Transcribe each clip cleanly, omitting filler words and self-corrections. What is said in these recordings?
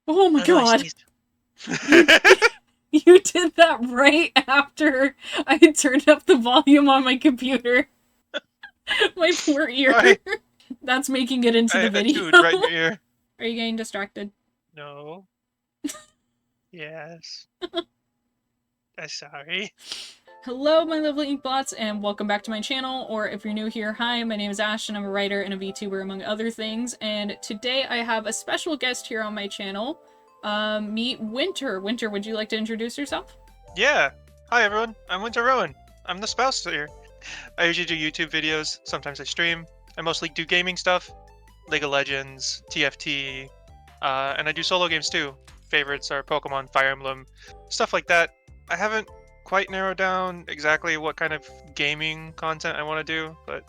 Oh my Oh no, I god. sneezed. You you did that right after I had turned up the volume on my computer. My poor ear. Sorry, That's making it into the I video. chewed right in your ear. Are you getting distracted? No. Yes. I'm sorry. Hello, my lovely inkbots, and welcome back to my channel, or if you're new here, hi, my name is Ashton, I'm a writer and a VTuber among other things, and today I have a special guest here on my channel. Meet Wynter. Wynter, would you like to introduce yourself? Yeah. Hi everyone. I'm Winter Rowan. I'm the spouse here. I usually do YouTube videos. Sometimes I stream. I mostly do gaming stuff, League of Legends, TFT, and I do solo games too. Favorites are Pokemon, Fire Emblem, stuff like that. I haven't quite narrowed down exactly what kind of gaming content I want to do, but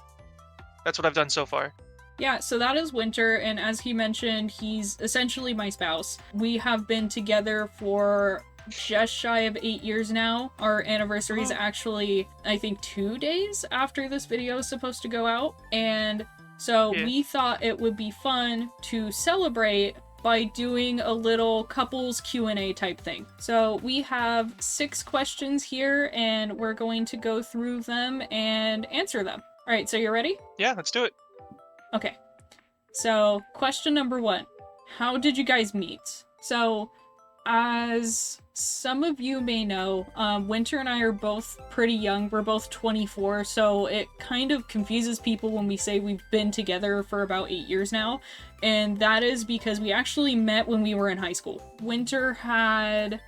that's what I've done so far. Yeah, so that is Wynter, and as he mentioned, he's essentially my spouse. We have been together for just shy of 8 years now. Our anniversary is Oh, actually, I think, 2 days after this video is supposed to go out, and so yeah. we thought it would be fun to celebrate by doing a little couples Q&A type thing. So we have 6 questions here, and we're going to go through them and answer them. All right, so you're ready? Yeah, let's do it. Okay. So, question number 1. How did you guys meet? So, as some of you may know, Wynter and I are both pretty young. We're both 24, so it kind of confuses people when we say we've been together for about 8 years now. And that is because we actually met when we were in high school. Wynter had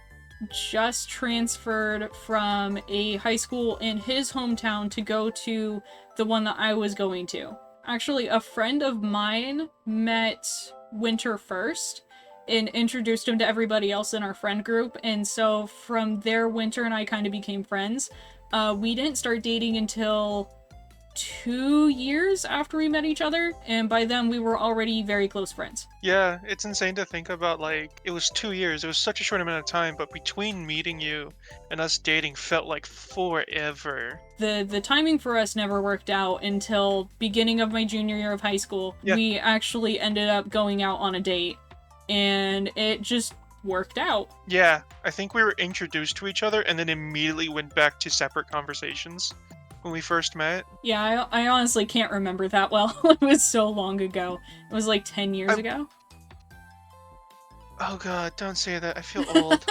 just transferred from a high school in his hometown to go to the one that I was going to. Actually, a friend of mine met Wynter first and introduced him to everybody else in our friend group, and so from there, Wynter and I kind of became friends. We didn't start dating until 2 years after we met each other, and by then we were already very close friends. Yeah, it's insane to think about, like, it was 2 years. It was such a short amount of time, but between meeting you and us dating felt like forever. The timing for us never worked out until beginning of my junior year of high school. Yeah, We actually ended up going out on a date, and it just worked out. yeah. I think we were introduced to each other and then immediately went back to separate conversations when we first met. Yeah, I honestly can't remember that well. It was so long ago. It was like 10 years I, ago. oh god, don't say that. I feel old.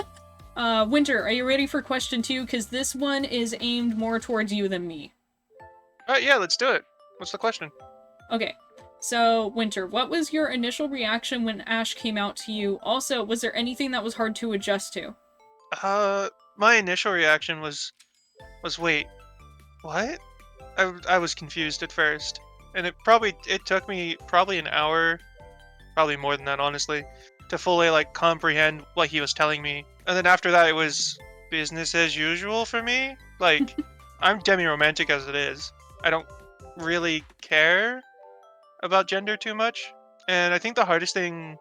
Wynter, are you ready for question 2? Because this one is aimed more towards you than me. Alright, yeah, let's do it. What's the question? Okay, so Wynter, what was your initial reaction when Ash came out to you? Also, was there anything that was hard to adjust to? My initial reaction was wait, what? I was confused at first. And it took me probably an hour, probably more than that, honestly, to fully like comprehend what he was telling me. And then after that, it was business as usual for me. Like, I'm demi-romantic as it is. I don't really care about gender too much. And I think the hardest thing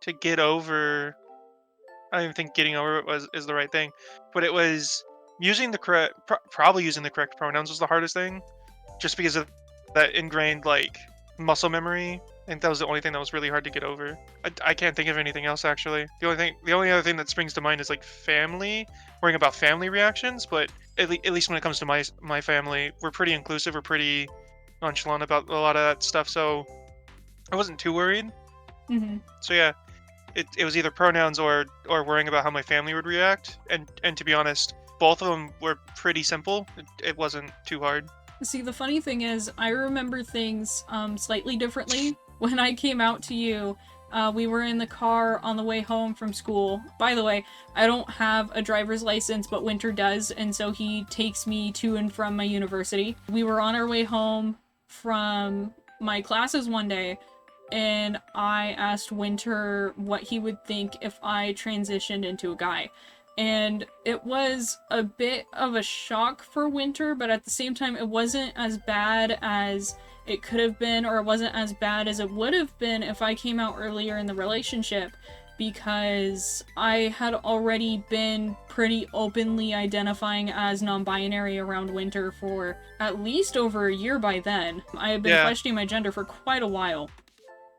to get over, I don't even think getting over it is the right thing, but it was using the correct, probably using the correct pronouns was the hardest thing, just because of that ingrained like muscle memory. I think that was the only thing that was really hard to get over. I can't think of anything else actually. The only other thing that springs to mind is like family, worrying about family reactions. But at least when it comes to my family, we're pretty inclusive. We're pretty nonchalant about a lot of that stuff. So I wasn't too worried. Mm-hmm. So yeah, it was either pronouns or worrying about how my family would react. And to be honest, both of them were pretty simple. It wasn't too hard. See, the funny thing is, I remember things slightly differently. When I came out to you, we were in the car on the way home from school. By the way, I don't have a driver's license, but Wynter does, and so he takes me to and from my university. We were on our way home from my classes one day, and I asked Wynter what he would think if I transitioned into a guy. And it was a bit of a shock for Wynter, but at the same time, it wasn't as bad as it could have been, or it wasn't as bad as it would have been if I came out earlier in the relationship, because I had already been pretty openly identifying as non-binary around Wynter for at least over a year by then. I had been Yeah, questioning my gender for quite a while.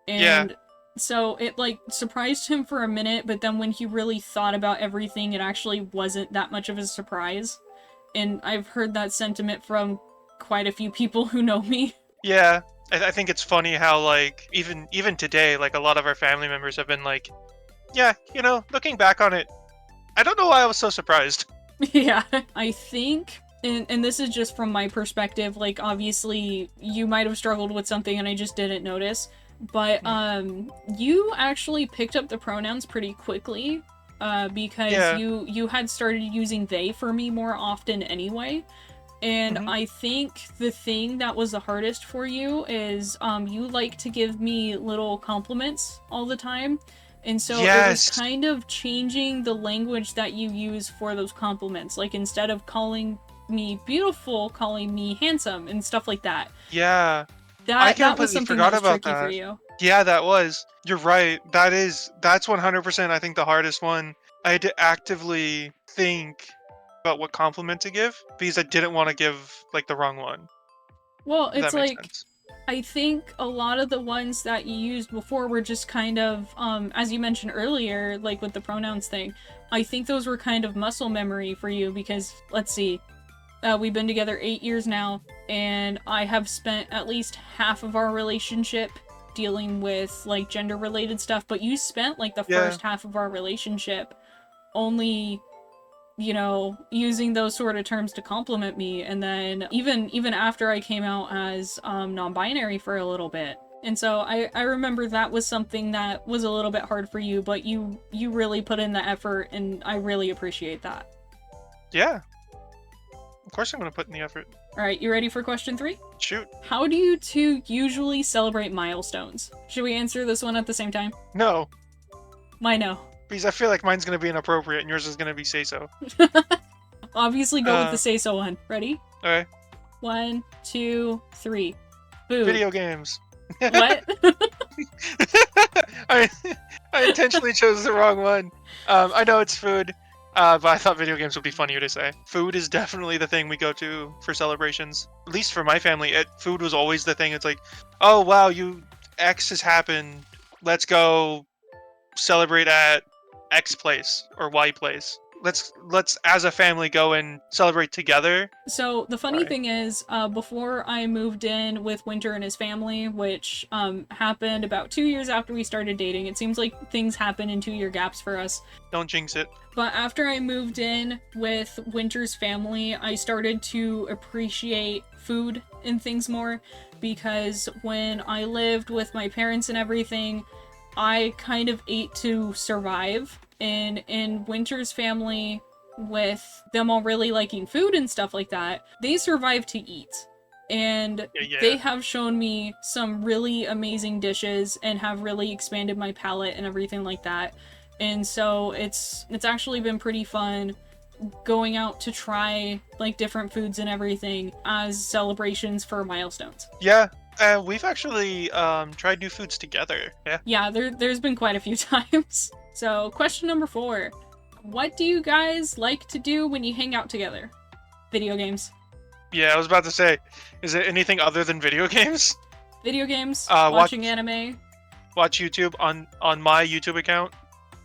yeah. And So it like surprised him for a minute, but then when he really thought about everything, it actually wasn't that much of a surprise. And I've heard that sentiment from quite a few people who know me. Yeah, I think it's funny how like even today, like a lot of our family members have been like, yeah, looking back on it, I don't know why I was so surprised. Yeah, I think, and this is just from my perspective, like, obviously, you might have struggled with something and I just didn't notice, but, you actually picked up the pronouns pretty quickly, because Yeah. you had started using they for me more often anyway, and Hmm. I think the thing that was the hardest for you is, you like to give me little compliments all the time. And so it was Yes. kind of changing the language that you use for those compliments. Like instead of calling me beautiful, calling me handsome and stuff like that. Yeah. I That was completely something that forgot was about tricky for that. you. Yeah, that was. You're right. That's 100% I think the hardest one. I had to actively think about what compliment to give because I didn't want to give like the wrong one. Well, If it's that makes like sense. I think a lot of the ones that you used before were just kind of as you mentioned earlier, like with the pronouns thing. I think those were kind of muscle memory for you because let's see. We've been together 8 years now, and I have spent at least half of our relationship dealing with like gender related stuff, but you spent like the Yeah. first half of our relationship only, using those sort of terms to compliment me, and then even after I came out as non-binary for a little bit. And so I remember that was something that was a little bit hard for you, but you really put in the effort, and I really appreciate that. Yeah. Of course I'm gonna put in the effort. All right, you ready for question 3? Shoot. How do you two usually celebrate milestones? Should we answer this one at the same time? No, I know. because I feel like mine's gonna be inappropriate and yours is gonna be say so. Obviously, go with the Uh. say so one. Ready? Okay. 1, 2, 3. Food. Video games. What? I I intentionally chose the wrong one. I know it's food, but I thought video games would be funnier to say. Food is definitely the thing we go to for celebrations. At least for my family, food was always the thing. It's like, oh wow, X has happened. Let's go celebrate at X place or Y place. Let's as a family go and celebrate together. So the funny Sorry. thing is, before I moved in with Wynter and his family, which happened about 2 years after we started dating, it seems like things happen in 2-year gaps for us. Don't jinx it. But after I moved in with Wynter's family, I started to appreciate food and things more because when I lived with my parents and everything, I kind of ate to survive. And in Wynter's family, with them all really liking food and stuff like that, they survive to eat. And Yeah, they yeah. have shown me some really amazing dishes and have really expanded my palate and everything like that. And so it's actually been pretty fun going out to try like different foods and everything as celebrations for milestones. Yeah, we've actually tried new foods together. Yeah. Yeah, there's been quite a few times. So, question number 4. What do you guys like to do when you hang out together? Video games. Yeah, I was about to say, is it anything other than video games? Video games, Watch watching anime. YouTube on my YouTube account.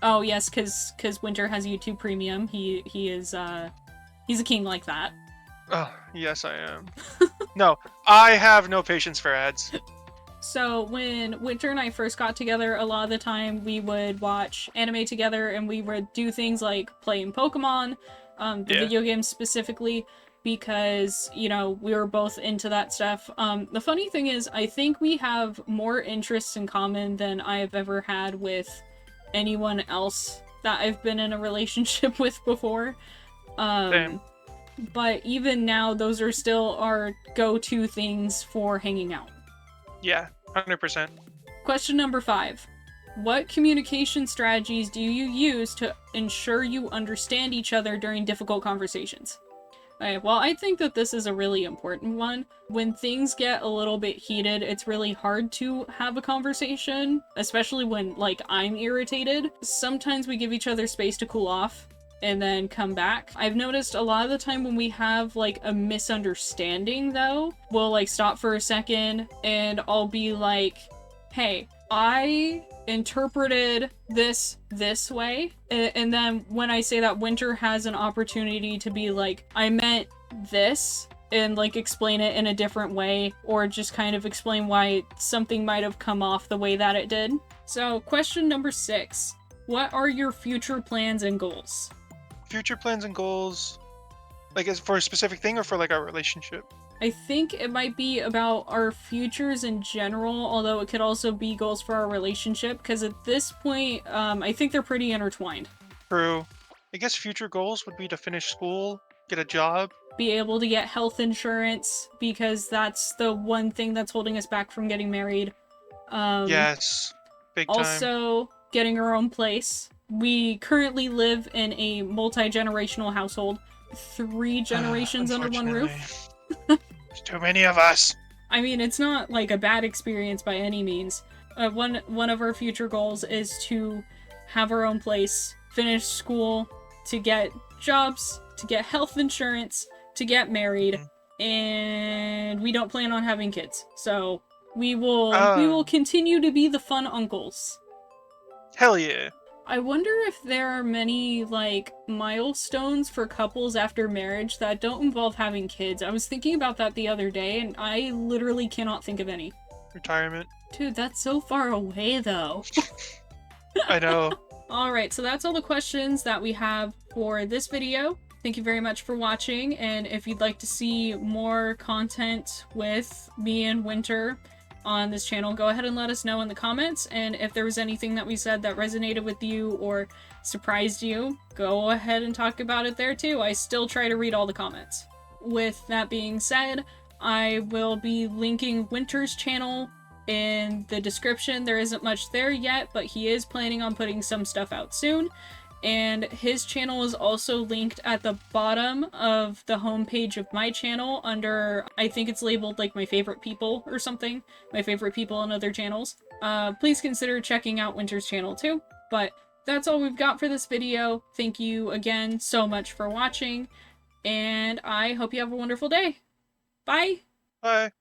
Oh, yes, cuz Wynter has YouTube Premium. He is he's a king like that. Oh, yes, I am. No, I have no patience for ads. So when Wynter and I first got together, a lot of the time we would watch anime together and we would do things like playing Pokemon, the Yeah. video games specifically, because, we were both into that stuff. The funny thing is, I think we have more interests in common than I have ever had with anyone else that I've been in a relationship with before. Same. But even now, those are still our go-to things for hanging out. Yeah, 100%. Question number 5. What communication strategies do you use to ensure you understand each other during difficult conversations? Okay, well, I think that this is a really important one. When things get a little bit heated, it's really hard to have a conversation, especially when, like, I'm irritated. Sometimes we give each other space to cool off and then come back. I've noticed a lot of the time when we have like a misunderstanding though, we'll like stop for a second and I'll be like, hey, I interpreted this way, and then when I say that, Wynter has an opportunity to be like, I meant this, and like explain it in a different way, or just kind of explain why something might have come off the way that it did. So question number 6, what are your future plans and goals? Future plans and goals, like, is for a specific thing or for like our relationship? I think it might be about our futures in general, although it could also be goals for our relationship, because at this point, I think they're pretty intertwined. True. I guess future goals would be to finish school, get a job. Be able to get health insurance, because that's the one thing that's holding us back from getting married. Yes, big time. Also, getting our own place. We currently live in a multi-generational household. 3 generations under one roof. There's too many of us. I mean, it's not like a bad experience by any means. One of our future goals is to have our own place, finish school, to get jobs, to get health insurance, to get married, and we don't plan on having kids. So we will continue to be the fun uncles. Hell yeah. I wonder if there are many, like, milestones for couples after marriage that don't involve having kids. I was thinking about that the other day, and I literally cannot think of any. Retirement. Dude, that's so far away, though. I know. Alright, so that's all the questions that we have for this video. Thank you very much for watching, and if you'd like to see more content with me and Wynter on this channel, go ahead and let us know in the comments, and if there was anything that we said that resonated with you or surprised you, go ahead and talk about it there too. I still try to read all the comments. With that being said, I will be linking Wynter's channel in the description. There isn't much there yet, but he is planning on putting some stuff out soon. And his channel is also linked at the bottom of the homepage of my channel under, I think it's labeled like my favorite people or something. My favorite people on other channels. Please consider checking out Wynter's channel too. But that's all we've got for this video. Thank you again so much for watching, and I hope you have a wonderful day. Bye! Bye.